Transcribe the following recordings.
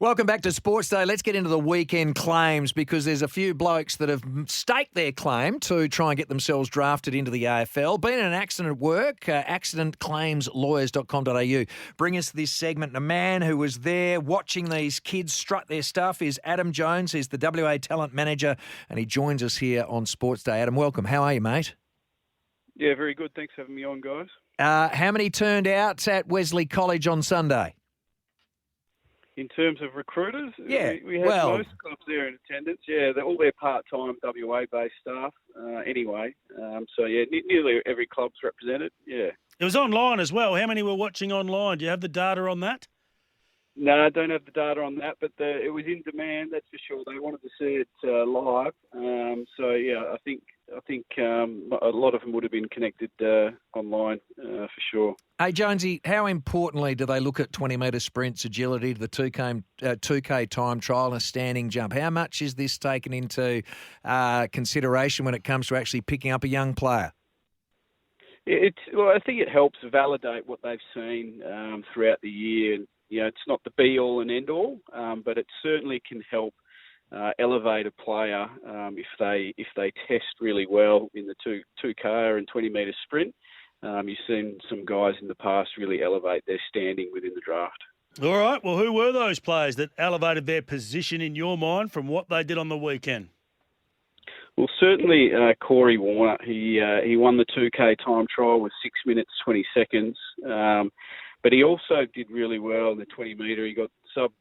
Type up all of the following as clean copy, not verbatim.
Welcome back to Sports Day. Let's get into the weekend claims because there's a few blokes that have staked their claim to try and get themselves drafted into the AFL. Been in an accident at work, accidentclaimslawyers.com.au. Bring us this segment. And a man who was there watching these kids strut their stuff is Adam Jones. He's the WA Talent Manager and he joins us here on Sports Day. Adam, welcome. How are you, mate? Yeah, very good. Thanks for having me on, guys. How many turned out at Wesley College on Sunday? In terms of recruiters, Yeah, we had most clubs there in attendance. Yeah, they're all their part-time WA-based staff anyway. Nearly every club's represented, yeah. It was online as well. How many were watching online? Do you have the data on that? No, I don't have the data on that, but it was in demand, that's for sure. They wanted to see it live. I think a lot of them would have been connected online for sure. Hey, Jonesy, how importantly do they look at 20-metre sprints, agility, the 2K time trial and a standing jump? How much is this taken into consideration when it comes to actually picking up a young player? I think it helps validate what they've seen throughout the year. You know, it's not the be-all and end-all, but it certainly can help elevate a player if they test really well in the 2K and 20-metre sprint. You've seen some guys in the past really elevate their standing within the draft. All right. Well, who were those players that elevated their position in your mind from what they did on the weekend? Well, certainly Corey Warner. He won the 2K time trial with 6 minutes 20 seconds. But he also did really well in the 20-metre. He got sub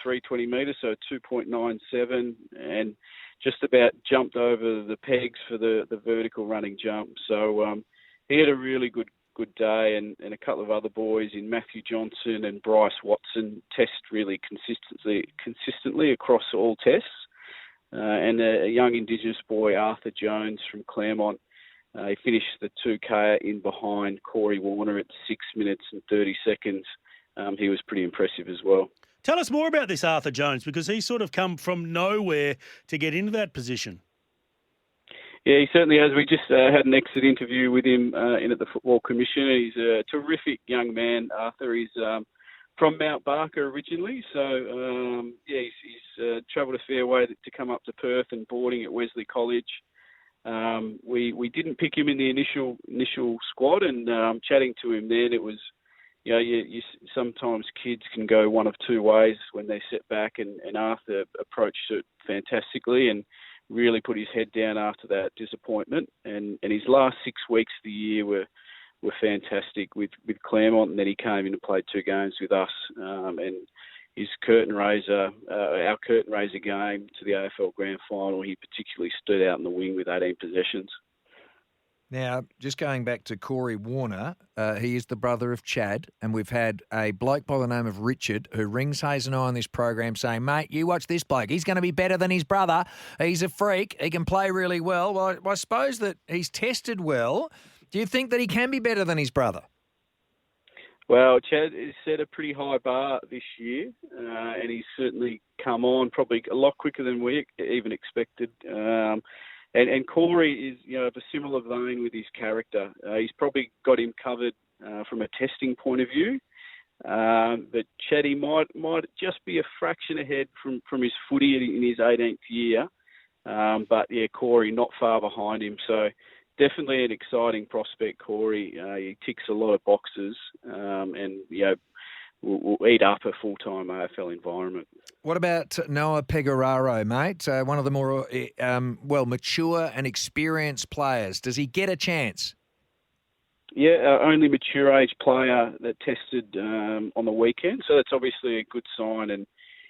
3 20 metres, so 2.97, and just about jumped over the pegs for the vertical running jump. So he had a really good day, and a couple of other boys in Matthew Johnson and Bryce Watson test really consistently across all tests. And a young Indigenous boy, Arthur Jones from Claremont, he finished the 2K in behind Corey Warner at 6 minutes and 30 seconds. He was pretty impressive as well. Tell us more about this Arthur Jones, because he's sort of come from nowhere to get into that position. Yeah, he certainly has. We just had an exit interview with him in at the Football Commission. He's a terrific young man, Arthur. He's from Mount Barker originally, so he's travelled a fair way to come up to Perth and boarding at Wesley College. We didn't pick him in the initial squad, and chatting to him then, it was, you sometimes kids can go one of two ways when they sit back, and Arthur approached it fantastically and really put his head down after that disappointment. And his last 6 weeks of the year were fantastic with Claremont, and then he came in and played 2 games with us. And his our curtain raiser game to the AFL Grand Final, he particularly stood out in the wing with 18 possessions. Now, just going back to Corey Warner, he is the brother of Chad, and we've had a bloke by the name of Richard who rings Hayes and I on this program saying, mate, you watch this bloke. He's going to be better than his brother. He's a freak. He can play really well. Well, I suppose that he's tested well. Do you think that he can be better than his brother? Well, Chad has set a pretty high bar this year, and he's certainly come on probably a lot quicker than we even expected. And Corey is, of a similar vein with his character. He's probably got him covered from a testing point of view. But Chaddy might just be a fraction ahead from his footy in his 18th year. But Corey not far behind him. So definitely an exciting prospect, Corey. He ticks a lot of boxes, and will eat up a full-time AFL environment. What about Noah Pecoraro, mate? One of the more, mature and experienced players. Does he get a chance? Yeah, only mature age player that tested on the weekend, so that's obviously a good sign. And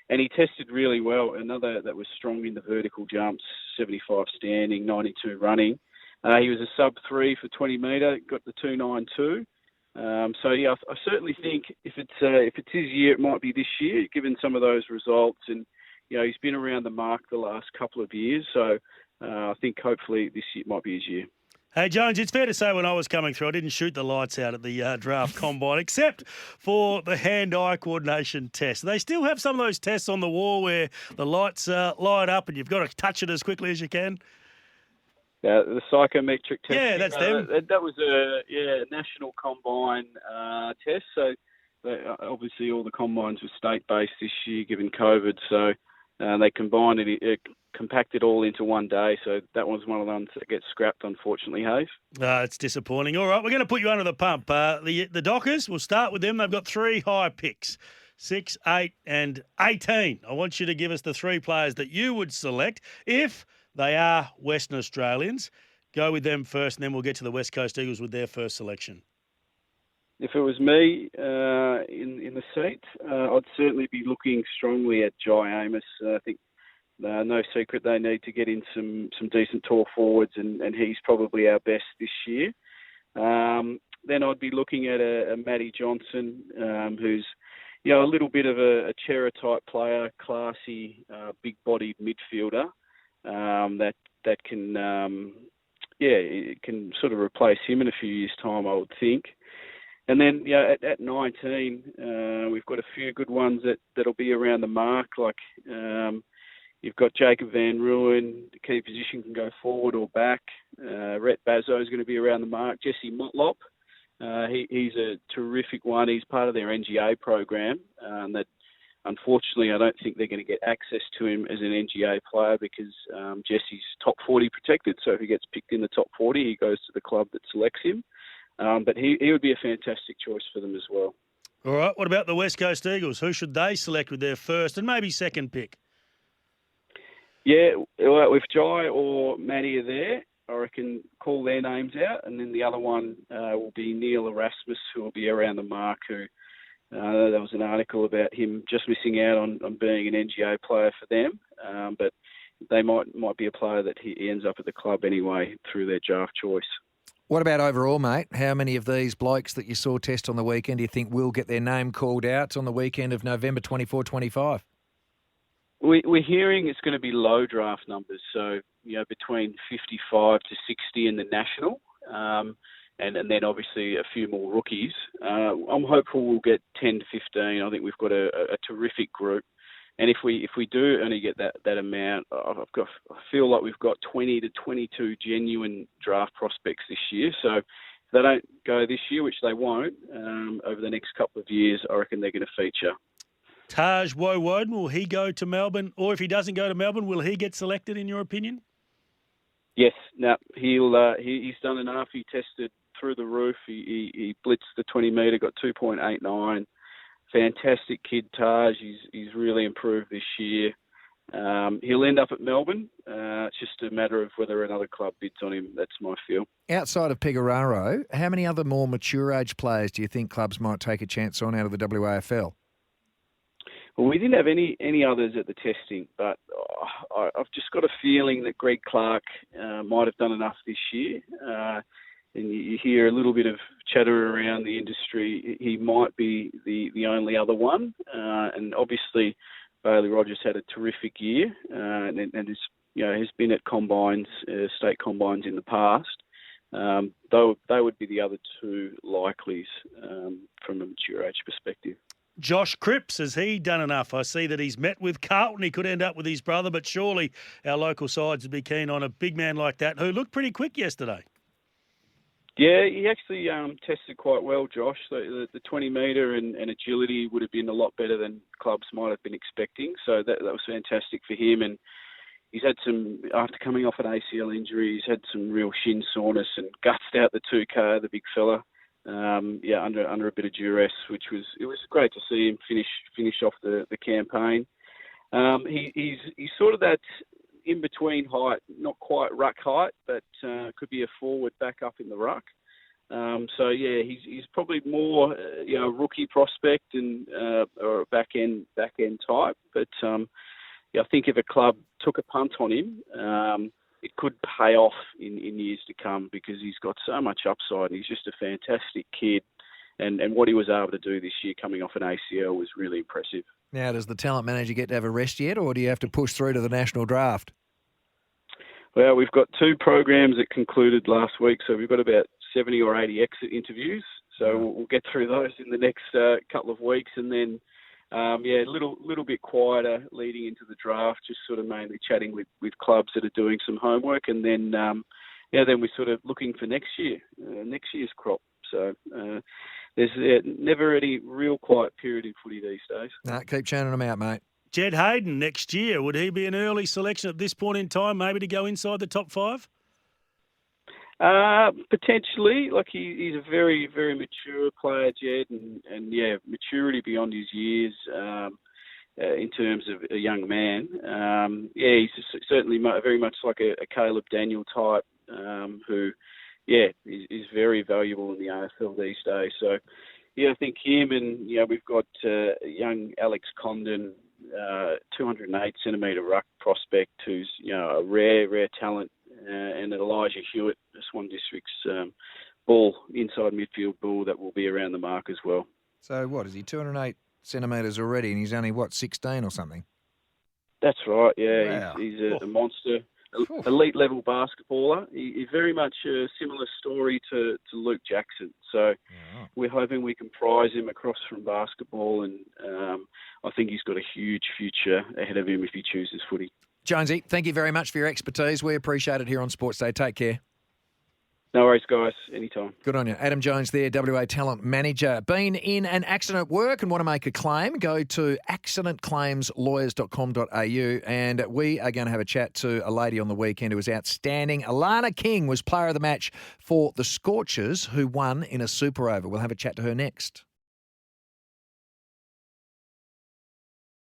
he tested really well. Another that was strong in the vertical jumps, 75 standing, 92 running. He was a sub 3 for 20 metre, got the 292. I certainly think if it's his year, it might be this year, given some of those results. And he's been around the mark the last couple of years, so I think hopefully this year might be his year. Hey, Jones, it's fair to say when I was coming through, I didn't shoot the lights out at the draft combine, except for the hand-eye coordination test. They still have some of those tests on the wall where the lights light up and you've got to touch it as quickly as you can. The psychometric test. Yeah, that's them. That was a national combine test. So Obviously all the combines were state-based this year given COVID, so they combined it, compacted all into one day, so that was one of the ones that gets scrapped, unfortunately, Hayes. It's disappointing. All right, we're going to put you under the pump. The Dockers, we'll start with them. They've got 3 high picks, 6, 8 and 18. I want you to give us the 3 players that you would select if they are Western Australians. Go with them first, and then we'll get to the West Coast Eagles with their first selection. If it was me in the seat, I'd certainly be looking strongly at Jai Amos. I think no secret they need to get in some decent tall forwards, and he's probably our best this year. Then I'd be looking at a Matty Johnson, who's a little bit of a Chera type player, classy, big-bodied midfielder that can it can sort of replace him in a few years' time, I would think. And then, at 19, we've got a few good ones that'll be around the mark. Like you've got Jacob Van Ruin, the key position can go forward or back. Rhett Bazzo is going to be around the mark. Jesse Motlop, he's a terrific one. He's part of their NGA program. That unfortunately, I don't think they're going to get access to him as an NGA player because Jesse's top 40 protected. So if he gets picked in the top 40, he goes to the club that selects him. But he would be a fantastic choice for them as well. All right. What about the West Coast Eagles? Who should they select with their first and maybe second pick? Yeah, well, if Jai or Matty are there, I reckon call their names out. And then the other one will be Neil Erasmus, who will be around the mark. Who there was an article about him just missing out on being an NGA player for them. But they might be a player that he ends up at the club anyway through their draft choice. What about overall, mate? How many of these blokes that you saw test on the weekend do you think will get their name called out on the weekend of November 24-25? We're hearing it's going to be low draft numbers, so between 55 to 60 in the national, and then obviously a few more rookies. I'm hopeful we'll get 10 to 15. I think we've got a terrific group. And if we do only get that amount, I feel like we've got 20 to 22 genuine draft prospects this year. So if they don't go this year, which they won't, over the next couple of years, I reckon they're going to feature. Taj Woden, will he go to Melbourne? Or if he doesn't go to Melbourne, will he get selected, in your opinion? Yes. No, he's done enough. He tested through the roof. He blitzed the 20 metre, got 2.89. Fantastic kid, Taj. He's really improved this year. He'll end up at Melbourne. It's just a matter of whether another club bids on him. That's my feel. Outside of Pegararo, how many other more mature age players do you think clubs might take a chance on out of the WAFL? Well, we didn't have any others at the testing, but I've just got a feeling that Greg Clark might have done enough this year. And you hear a little bit of chatter around the industry. He might be the only other one. And obviously, Bailey Rogers had a terrific year and has been at combines, state combines in the past. They would be the other two likelies from a mature age perspective. Josh Cripps, has he done enough? I see that he's met with Carlton. He could end up with his brother, but surely our local sides would be keen on a big man like that who looked pretty quick yesterday. Yeah, he actually tested quite well, Josh. The 20 metre and agility would have been a lot better than clubs might have been expecting. So that was fantastic for him. And he's had after coming off an ACL injury, he's had some real shin soreness and gutsed out the 2K, the big fella. Under a bit of duress, it was great to see him finish off the campaign. He's sort of that in between height, not quite ruck height, but could be a forward back up in the ruck. He's probably more rookie prospect and or a back end type. But I think if a club took a punt on him, it could pay off in years to come because he's got so much upside. He's just a fantastic kid. And what he was able to do this year coming off an ACL was really impressive. Now, does the talent manager get to have a rest yet, or do you have to push through to the national draft? Well, we've got 2 programs that concluded last week, so we've got about 70 or 80 exit interviews. So we'll get through those in the next couple of weeks, and then a little bit quieter leading into the draft, just sort of mainly chatting with clubs that are doing some homework, and then we're sort of looking for next year's crop. So there's never any real quiet period in footy these days. No, keep churning them out, mate. Jed Hayden next year, would he be an early selection at this point in time, maybe to go inside the top 5? Potentially. Like he's a very, very mature player, Jed, and maturity beyond his years in terms of a young man. He's certainly very much like a Caleb Daniel type who, is very valuable in the AFL these days. So, I think him and, we've got young Alex Condon, 208 centimetre ruck prospect who's, a rare talent, and Elijah Hewitt, Swan District's ball, inside midfield ball that will be around the mark as well. So what, is he 208 centimetres already and he's only, 16 or something? That's right, yeah. Wow. He's a monster. Elite level basketballer. He's very much a similar story to Luke Jackson. So we're hoping we can prize him across from basketball, and I think he's got a huge future ahead of him if he chooses footy. Jonesy, thank you very much for your expertise. We appreciate it here on Sports Day. Take care. No worries, guys. Anytime. Good on you. Adam Jones there, WA Talent Manager. Been in an accident at work and want to make a claim? Go to accidentclaimslawyers.com.au, and we are going to have a chat to a lady on the weekend who was outstanding. Alana King was player of the match for the Scorchers, who won in a super over. We'll have a chat to her next.